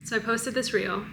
So I posted this reel.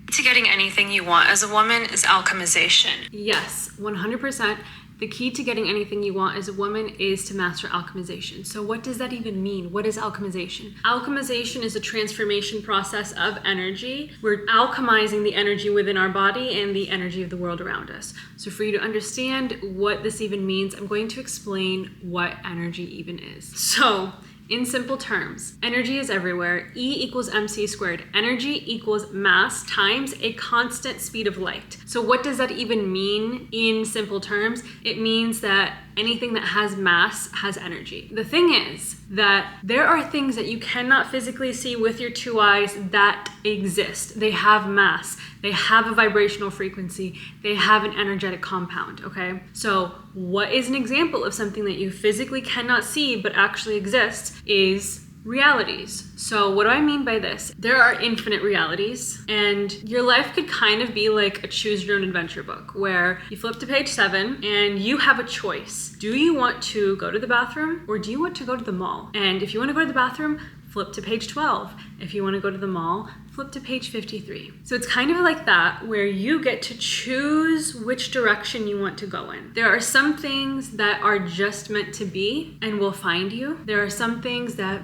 To getting anything you want as a woman is alchemization. Yes, 100%. The key to getting anything you want as a woman is to master alchemization. So what does that even mean? What is alchemization? Alchemization is a transformation process of energy. We're alchemizing the energy within our body and the energy of the world around us. So for you to understand what this even means, I'm going to explain what energy even is. So in simple terms, energy is everywhere. E equals mc squared. Energy equals mass times a constant speed of light. So what does that even mean in simple terms? It means that anything that has mass has energy. The thing is that there are things that you cannot physically see with your two eyes that exist. They have mass. They have a vibrational frequency. They have an energetic compound, okay? So what is an example of something that you physically cannot see but actually exists is realities. So what do I mean by this? There are infinite realities, and your life could kind of be like a choose your own adventure book where you flip to page 7 and you have a choice. Do you want to go to the bathroom or do you want to go to the mall? And if you want to go to the bathroom, flip to page 12. If you want to go to the mall, flip to page 53. So it's kind of like that where you get to choose which direction you want to go in. There are some things that are just meant to be and will find you. There are some things that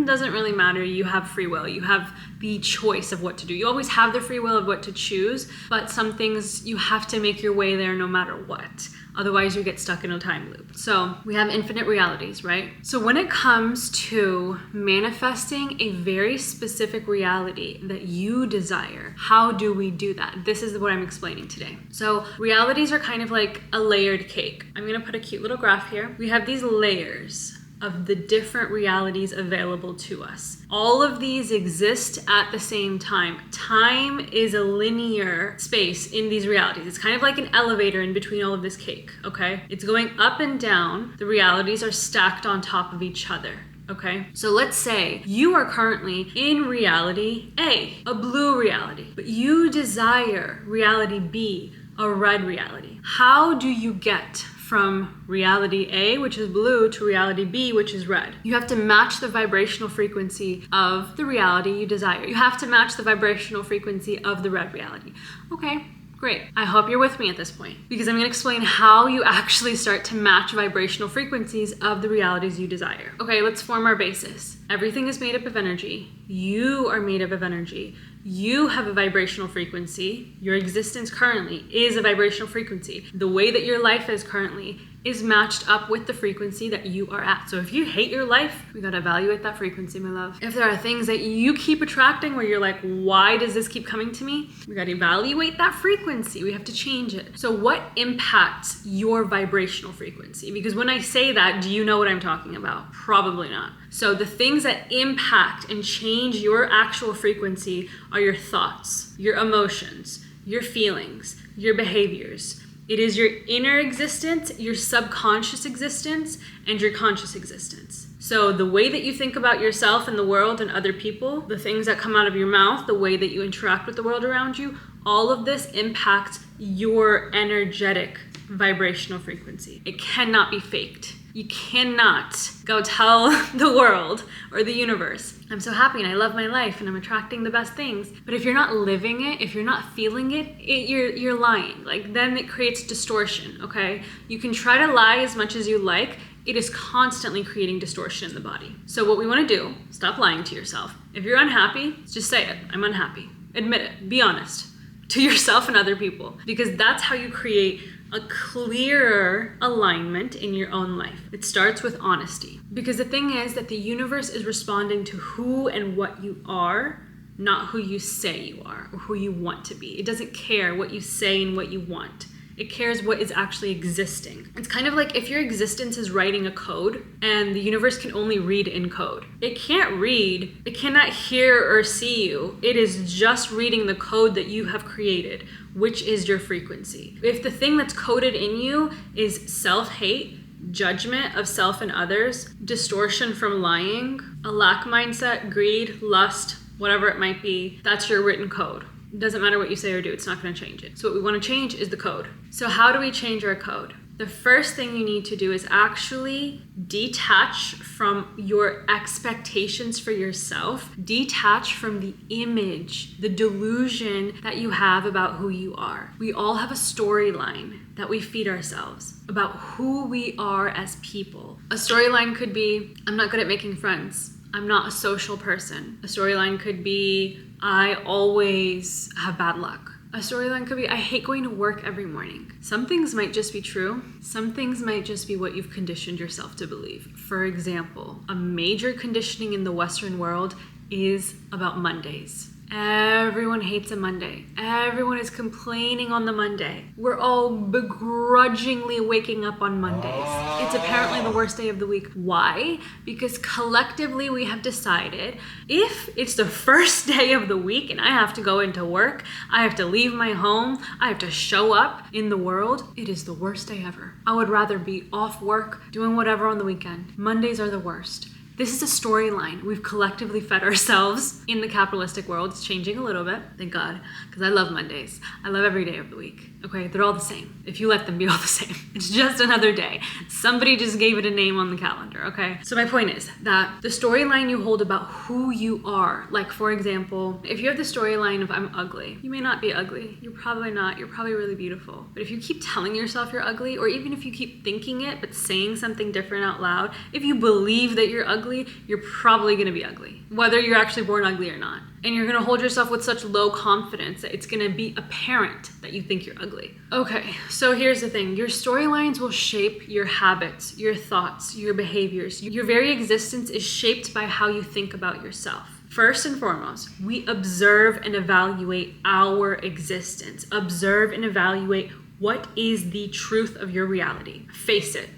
doesn't really matter. You have free will. You have the choice of what to do. You always have the free will of what to choose, but some things you have to make your way there no matter what. Otherwise you get stuck in a time loop. So we have infinite realities, right? So when it comes to manifesting a very specific reality that you desire, how do we do that? This is what I'm explaining today. So realities are kind of like a layered cake. I'm gonna put a cute little graph here. We have these layers of the different realities available to us. All of these exist at the same time. Time is a linear space in these realities. It's kind of like an elevator in between all of this cake, okay? It's going up and down. The realities are stacked on top of each other. Okay, so let's say you are currently in reality A, a blue reality, but you desire reality B, a red reality. How do you get from reality A, which is blue, to reality B, which is red? You have to match the vibrational frequency of the reality you desire. You have to match the vibrational frequency of the red reality. Okay, great. I hope you're with me at this point because I'm going to explain how you actually start to match vibrational frequencies of the realities you desire. Okay, let's form our basis. Everything is made up of energy. You are made up of energy. You have a vibrational frequency. Your existence currently is a vibrational frequency. The way that your life is currently is matched up with the frequency that you are at. So if you hate your life, we gotta evaluate that frequency, my love. If there are things that you keep attracting where you're like, why does this keep coming to me? We gotta evaluate that frequency. We have to change it. So what impacts your vibrational frequency? Because when I say that, do you know what I'm talking about? Probably not. So the things that impact and change your actual frequency are your thoughts, your emotions, your feelings, your behaviors. It is your inner existence, your subconscious existence, and your conscious existence. So the way that you think about yourself and the world and other people, the things that come out of your mouth, the way that you interact with the world around you, all of this impacts your energetic vibrational frequency. It cannot be faked. You cannot go tell the world or the universe, I'm so happy and I love my life and I'm attracting the best things. But if you're not living it, if you're not feeling it, you're lying. Like then it creates distortion, okay? You can try to lie as much as you like. It is constantly creating distortion in the body. So what we want to do, stop lying to yourself. If you're unhappy, just say it. I'm unhappy. Admit it. Be honest to yourself and other people, because that's how you create a clearer alignment in your own life. It starts with honesty. Because the thing is that the universe is responding to who and what you are, not who you say you are or who you want to be. It doesn't care what you say and what you want. It cares what is actually existing. It's kind of like if your existence is writing a code and the universe can only read in code. It can't read, it cannot hear or see you. It is just reading the code that you have created, which is your frequency. If the thing that's coded in you is self-hate, judgment of self and others, distortion from lying, a lack mindset, greed, lust, whatever it might be, that's your written code. It doesn't matter what you say or do, it's not going to change it. So what we want to change is the code. So how do we change our code? The first thing you need to do is actually detach from your expectations for yourself, detach from the image, the delusion that you have about who you are. We all have a storyline that we feed ourselves about who we are as people. A storyline could be, I'm not good at making friends. I'm not a social person. A storyline could be, I always have bad luck. A storyline could be, I hate going to work every morning. Some things might just be true. Some things might just be what you've conditioned yourself to believe. For example, a major conditioning in the Western world is about Mondays. Everyone hates a Monday. Everyone is complaining on the Monday. We're all begrudgingly waking up on Mondays. It's apparently the worst day of the week. Why? Because collectively we have decided if it's the first day of the week and I have to go into work, I have to leave my home, I have to show up in the world, it is the worst day ever. I would rather be off work, doing whatever on the weekend. Mondays are the worst. This is a storyline we've collectively fed ourselves in the capitalistic world. It's changing a little bit, thank God, because I love Mondays. I love every day of the week, okay? They're all the same, if you let them be all the same. It's just another day. Somebody just gave it a name on the calendar, okay? So my point is that the storyline you hold about who you are, like for example, if you have the storyline of I'm ugly, you may not be ugly. You're probably not. You're probably really beautiful. But if you keep telling yourself you're ugly, or even if you keep thinking it but saying something different out loud, if you believe that you're ugly, you're probably gonna be ugly, whether you're actually born ugly or not. And you're gonna hold yourself with such low confidence that it's gonna be apparent that you think you're ugly. Okay, so here's the thing. Your storylines will shape your habits, your thoughts, your behaviors. Your very existence is shaped by how you think about yourself. First and foremost, we observe and evaluate our existence. Observe and evaluate what is the truth of your reality. Face it.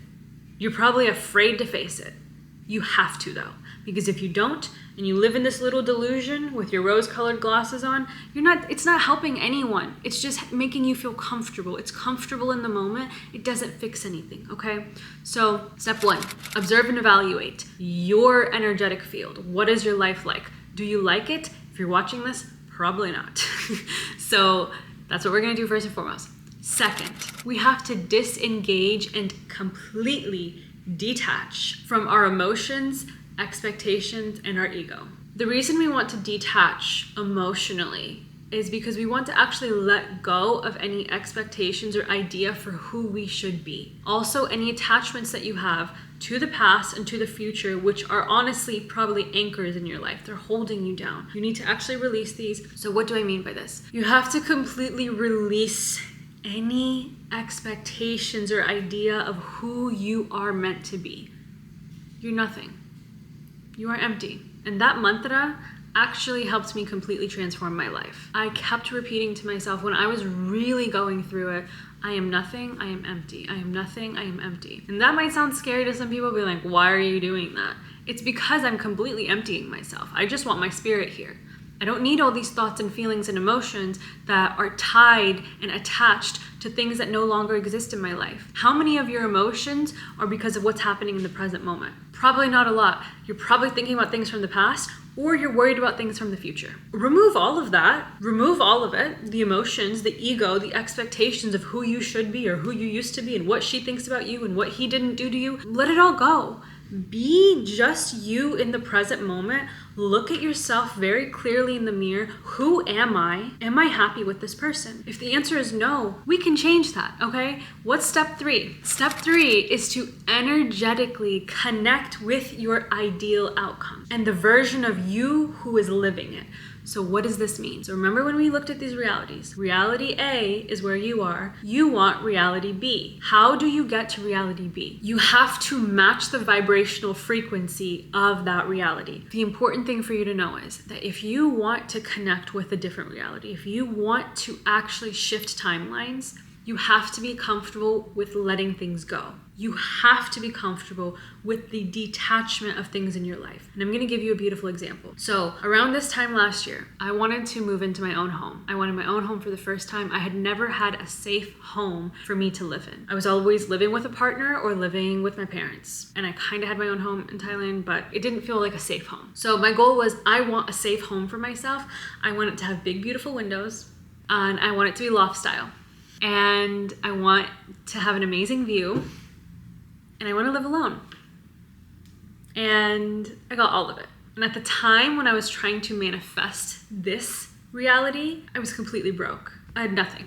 You're probably afraid to face it. You have to though, because if you don't, and you live in this little delusion with your rose-colored glasses on, it's not helping anyone. It's just making you feel comfortable. It's comfortable in the moment. It doesn't fix anything, okay? So step one, observe and evaluate your energetic field. What is your life like? Do you like it? If you're watching this, probably not. So that's what we're gonna do first and foremost. Second, we have to disengage and completely detach from our emotions, expectations, and our ego. The reason we want to detach emotionally is because we want to actually let go of any expectations or idea for who we should be. Also, any attachments that you have to the past and to the future, which are honestly probably anchors in your life. They're holding you down. You need to actually release these. So what do I mean by this? You have to completely release any expectations or idea of who you are meant to be. You're nothing. You are empty. And that mantra actually helped me completely transform my life. I kept repeating to myself when I was really going through it, I am nothing, I am empty. I am nothing, I am empty. And that might sound scary to some people, be like, why are you doing that? It's because I'm completely emptying myself. I just want my spirit here. I don't need all these thoughts and feelings and emotions that are tied and attached to things that no longer exist in my life. How many of your emotions are because of what's happening in the present moment? Probably not a lot. You're probably thinking about things from the past, or you're worried about things from the future. Remove all of that. Remove all of it. The emotions, the ego, the expectations of who you should be or who you used to be and what she thinks about you and what he didn't do to you. Let it all go. Be just you in the present moment. Look at yourself very clearly in the mirror. Who am I? Am I happy with this person? If the answer is no, we can change that, okay? What's step 3? Step 3 is to energetically connect with your ideal outcome and the version of you who is living it. So what does this mean? So remember when we looked at these realities, reality A is where you are. You want reality B. How do you get to reality B? You have to match the vibrational frequency of that reality. The important thing for you to know is that if you want to connect with a different reality, if you want to actually shift timelines, you have to be comfortable with letting things go. You have to be comfortable with the detachment of things in your life. And I'm going to give you a beautiful example. So around this time last year, I wanted to move into my own home. I wanted my own home for the first time. I had never had a safe home for me to live in. I was always living with a partner or living with my parents. And I kind of had my own home in Thailand, but it didn't feel like a safe home. So my goal was I want a safe home for myself. I want it to have big, beautiful windows, and I want it to be loft style. and I want to have an amazing view, and I want to live alone. And I got all of it. And at the time when I was trying to manifest this reality, I was completely broke. I had nothing.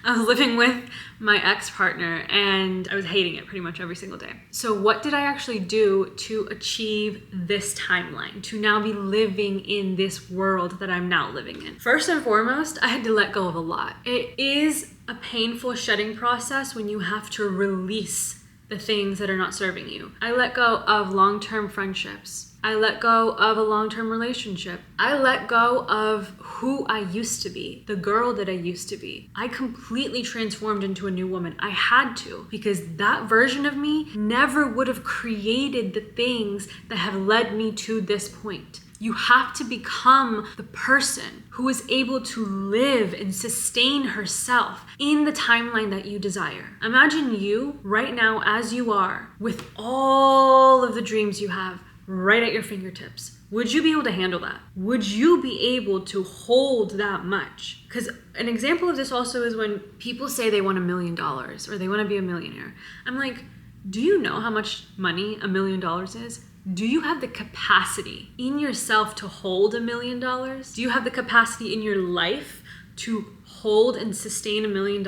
I was living with my ex-partner and I was hating it pretty much every single day. So what did I actually do to achieve this timeline, to now be living in this world that I'm now living in? First and foremost, I had to let go of a lot. It is a painful shedding process when you have to release the things that are not serving you. I let go of long-term friendships. I let go of a long-term relationship. I let go of who I used to be, the girl that I used to be. I completely transformed into a new woman. I had to, because that version of me never would have created the things that have led me to this point. You have to become the person who is able to live and sustain herself in the timeline that you desire. Imagine you right now as you are, with all of the dreams you have right at your fingertips. Would you be able to handle that? Would you be able to hold that much? Because an example of this also is when people say they want $1 million or they want to be a millionaire. I'm like, do you know how much money $1 million is? Do you have the capacity in yourself to hold $1 million? Do you have the capacity in your life to hold and sustain $1 million?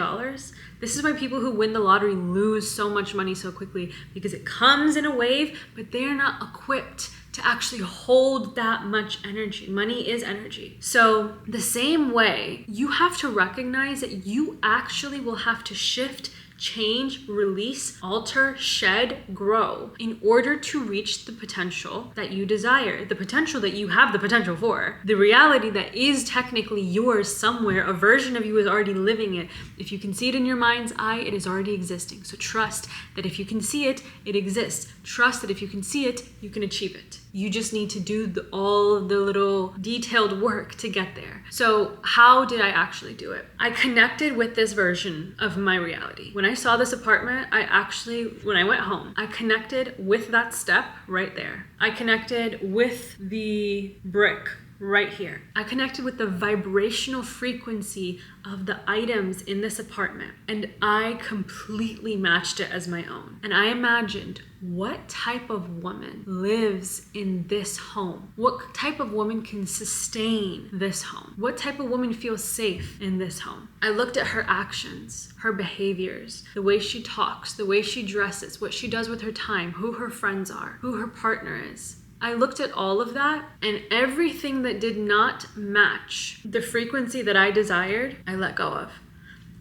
This is why people who win the lottery lose so much money so quickly, because it comes in a wave, but they're not equipped to actually hold that much energy. Money is energy. So the same way, you have to recognize that you actually will have to shift, change, release, alter, shed, grow in order to reach the potential that you desire, the potential that you have the potential for, the reality that is technically yours somewhere. A version of you is already living it. If you can see it in your mind's eye, it is already existing. So trust that if you can see it, it exists. Trust that if you can see it, you can achieve it. You just need to do all of the little detailed work to get there. So how did I actually do it? I connected with this version of my reality. When I saw this apartment, when I went home, I connected with that step right there. I connected with the brick right here. I connected with the vibrational frequency of the items in this apartment, and I completely matched it as my own. And I imagined, what type of woman lives in this home? What type of woman can sustain this home? What type of woman feels safe in this home? I looked at her actions, her behaviors, the way she talks, the way she dresses, what she does with her time, who her friends are, who her partner is. I looked at all of that, and everything that did not match the frequency that I desired, I let go of.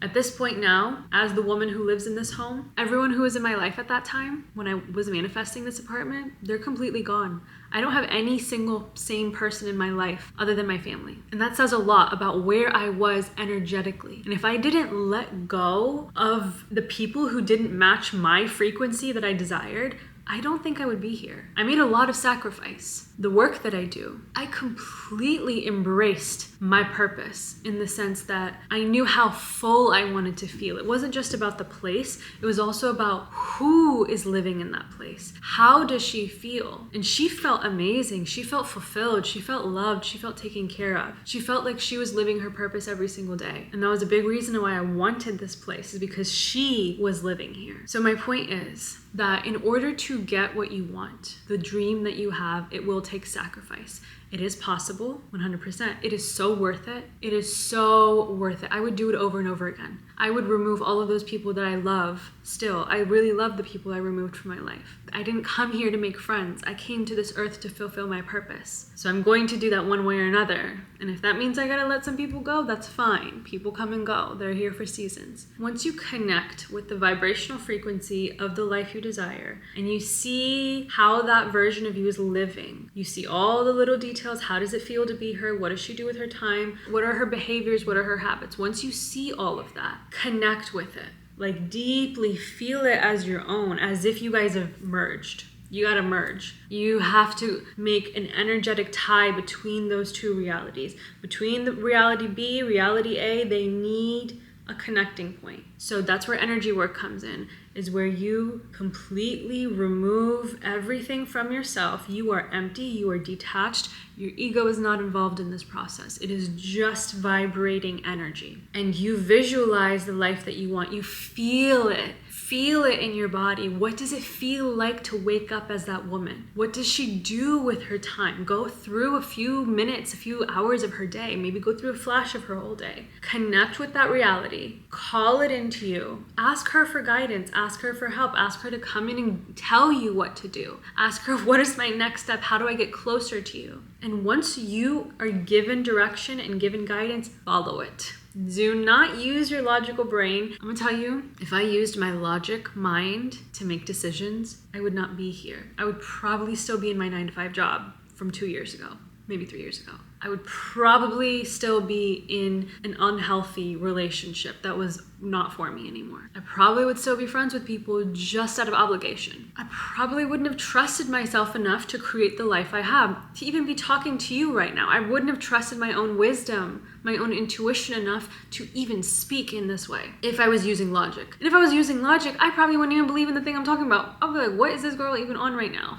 At this point now, as the woman who lives in this home, everyone who was in my life at that time, when I was manifesting this apartment, they're completely gone. I don't have any single sane person in my life other than my family. And that says a lot about where I was energetically. And if I didn't let go of the people who didn't match my frequency that I desired, I don't think I would be here. I made a lot of sacrifice. The work that I do, I completely embraced my purpose in the sense that I knew how full I wanted to feel. It wasn't just about the place, it was also about who is living in that place. How does she feel? And she felt amazing. She felt fulfilled. She felt loved. She felt taken care of. She felt like she was living her purpose every single day. And that was a big reason why I wanted this place, is because she was living here. So my point is that in order to get what you want, the dream that you have, it will take sacrifice. It is possible, 100%. It is so worth it. It is so worth it. I would do it over and over again. I would remove all of those people that I love still. I really love the people I removed from my life. I didn't come here to make friends. I came to this earth to fulfill my purpose. So I'm going to do that one way or another. And if that means I gotta let some people go, that's fine. People come and go. They're here for seasons. Once you connect with the vibrational frequency of the life you desire, and you see how that version of you is living, you see all the little details. How does it feel to be her? What does she do with her time? What are her behaviors? What are her habits? Once you see all of that, connect with it. Like deeply feel it as your own, as if you guys have merged. You gotta merge. You have to make an energetic tie between those two realities. Between the reality B, reality A, they need a connecting point. So that's where energy work comes in, is where you completely remove everything from yourself. You are empty, you are detached, your ego is not involved in this process. It is just vibrating energy. And you visualize the life that you want. You feel it. Feel it in your body. What does it feel like to wake up as that woman? What does she do with her time? Go through a few minutes, a few hours of her day. Maybe go through a flash of her whole day. Connect with that reality. Call it into you. Ask her for guidance. Ask her for help. Ask her to come in and tell you what to do. Ask her, what is my next step? How do I get closer to you? And once you are given direction and given guidance, follow it. Do not use your logical brain. I'm gonna tell you, if I used my logic mind to make decisions, I would not be here. I would probably still be in my 9-to-5 job from 2 years ago, maybe 3 years ago. I would probably still be in an unhealthy relationship that was not for me anymore. I probably would still be friends with people just out of obligation. I probably wouldn't have trusted myself enough to create the life I have, to even be talking to you right now. I wouldn't have trusted my own wisdom, my own intuition enough to even speak in this way if I was using logic. And if I was using logic, I probably wouldn't even believe in the thing I'm talking about. I'll be like, what is this girl even on right now?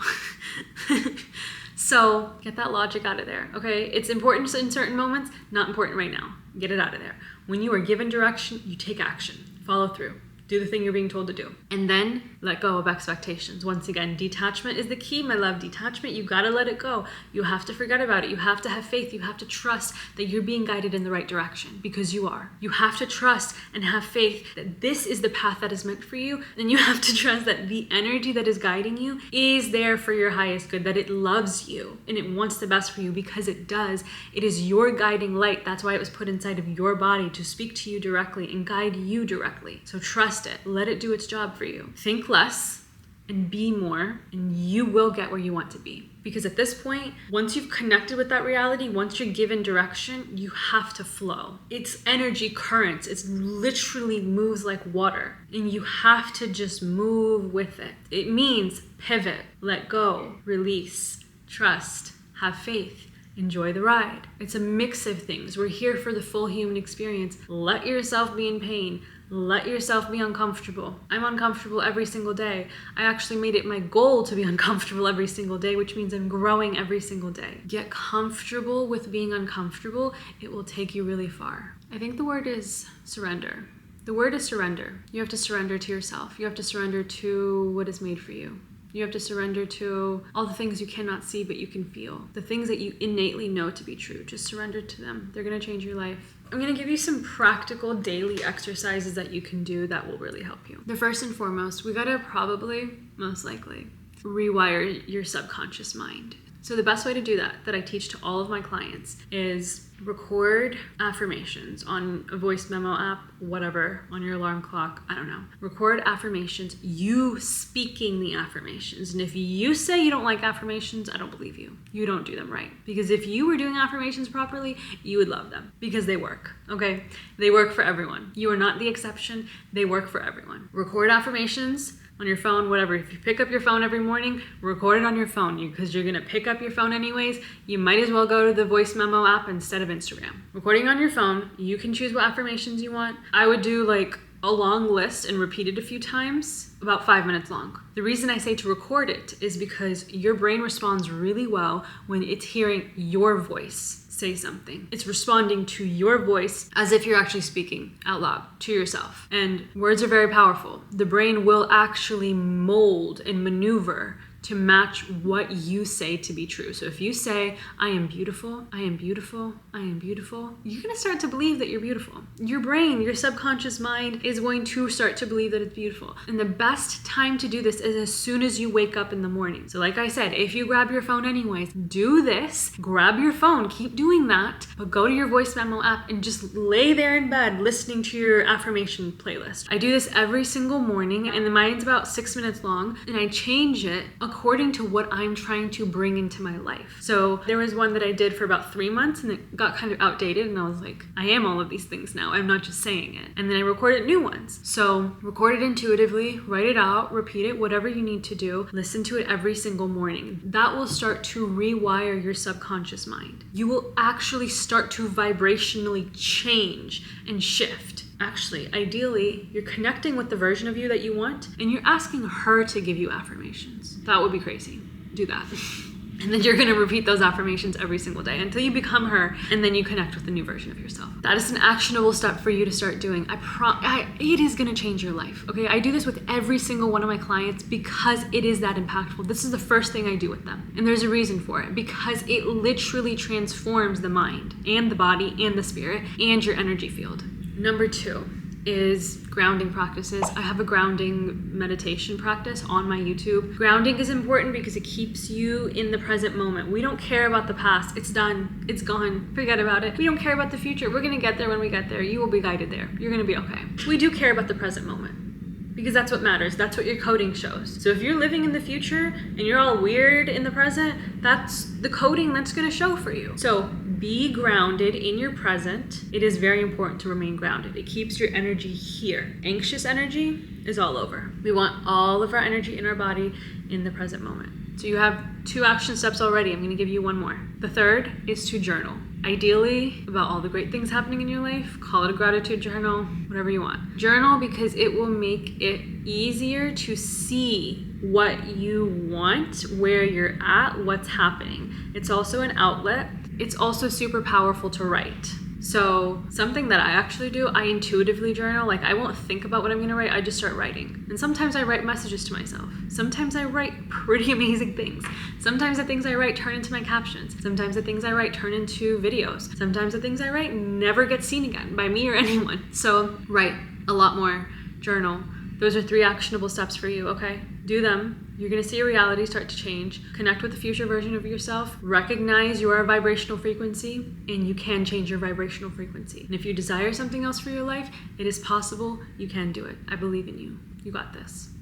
So get that logic out of there, okay? It's important in certain moments, not important right now. Get it out of there. When you are given direction, you take action. Follow through. Do the thing you're being told to do. And then let go of expectations. Once again, detachment is the key, my love. Detachment, you gotta let it go. You have to forget about it. You have to have faith. You have to trust that you're being guided in the right direction, because you are. You have to trust and have faith that this is the path that is meant for you. And you have to trust that the energy that is guiding you is there for your highest good, that it loves you and it wants the best for you, because it does. It is your guiding light. That's why it was put inside of your body, to speak to you directly and guide you directly. So trust it. Let it do its job for you. Think less and be more, and you will get where you want to be. Because at this point, once you've connected with that reality, once you're given direction, you have to flow. It's energy currents. It literally moves like water, and you have to just move with it. It means pivot, let go, release, trust, have faith. Enjoy the ride. It's a mix of things. We're here for the full human experience. Let yourself be in pain. Let yourself be uncomfortable. I'm uncomfortable every single day. I actually made it my goal to be uncomfortable every single day, which means I'm growing every single day. Get comfortable with being uncomfortable. It will take you really far. I think the word is surrender. The word is surrender. You have to surrender to yourself. You have to surrender to what is made for you. You have to surrender to all the things you cannot see but you can feel. The things that you innately know to be true. Just surrender to them. They're going to change your life. I'm going to give you some practical daily exercises that you can do that will really help you. The first and foremost, we got to probably, most likely, rewire your subconscious mind. So the best way to do that I teach to all of my clients, is record affirmations on a voice memo app, whatever, on your alarm clock, I don't know. Record affirmations, you speaking the affirmations. And if you say you don't like affirmations, I don't believe you. You don't do them right. Because if you were doing affirmations properly, you would love them, because they work, okay? They work for everyone. You are not the exception. They work for everyone. Record affirmations on your phone, whatever. If you pick up your phone every morning, record it on your phone, because you're gonna pick up your phone anyways. You might as well go to the voice memo app instead of Instagram. Recording on your phone, you can choose what affirmations you want. I would do like a long list and repeat it a few times, about 5 minutes long. The reason I say to record it is because your brain responds really well when it's hearing your voice say something. It's responding to your voice as if you're actually speaking out loud to yourself. And words are very powerful. The brain will actually mold and maneuver to match what you say to be true. So if you say, I am beautiful, I am beautiful, I am beautiful, you're gonna start to believe that you're beautiful. Your brain, your subconscious mind is going to start to believe that it's beautiful. And the best time to do this is as soon as you wake up in the morning. So like I said, if you grab your phone anyways, do this, grab your phone, keep doing that, but go to your voice memo app and just lay there in bed listening to your affirmation playlist. I do this every single morning, and mine's about 6 minutes long, and I change it according to what I'm trying to bring into my life. So there was one that I did for about 3 months, and it got kind of outdated, and I was like, I am all of these things now. I'm not just saying it. And then I recorded new ones. So record it intuitively, write it out, repeat it, whatever you need to do. Listen to it every single morning. That will start to rewire your subconscious mind. You will actually start to vibrationally change and shift. Actually, ideally, you're connecting with the version of you that you want, and you're asking her to give you affirmations. That would be crazy. Do that. And then you're gonna repeat those affirmations every single day until you become her, and then you connect with the new version of yourself. That is an actionable step for you to start doing. It is gonna change your life, okay? I do this with every single one of my clients because it is that impactful. This is the first thing I do with them. And there's a reason for it, because it literally transforms the mind and the body and the spirit and your energy field. Number 2 is grounding practices. I have a grounding meditation practice on my YouTube. Grounding is important because it keeps you in the present moment. We don't care about the past. It's done. It's gone. Forget about it. We don't care about the future. We're gonna get there when we get there. You will be guided there. You're gonna be okay. We do care about the present moment because that's what matters. That's what your coding shows. So if you're living in the future and you're all weird in the present, that's the coding that's gonna show for you. So be grounded in your present. It is very important to remain grounded. It keeps your energy here. Anxious energy is all over. We want all of our energy in our body in the present moment. So you have 2 action steps already. I'm gonna give you 1 more. The third is to journal. Ideally, about all the great things happening in your life. Call it a gratitude journal, whatever you want. Journal because it will make it easier to see what you want, where you're at, what's happening. It's also an outlet. It's also super powerful to write. So something that I actually do, I intuitively journal. Like, I won't think about what I'm gonna write, I just start writing. And sometimes I write messages to myself. Sometimes I write pretty amazing things. Sometimes the things I write turn into my captions. Sometimes the things I write turn into videos. Sometimes the things I write never get seen again by me or anyone. So write a lot more, journal. Those are 3 actionable steps for you, okay? Do them. You're gonna see your reality start to change. Connect with the future version of yourself. Recognize you are a vibrational frequency, and you can change your vibrational frequency. And if you desire something else for your life, it is possible. You can do it. I believe in you. You got this.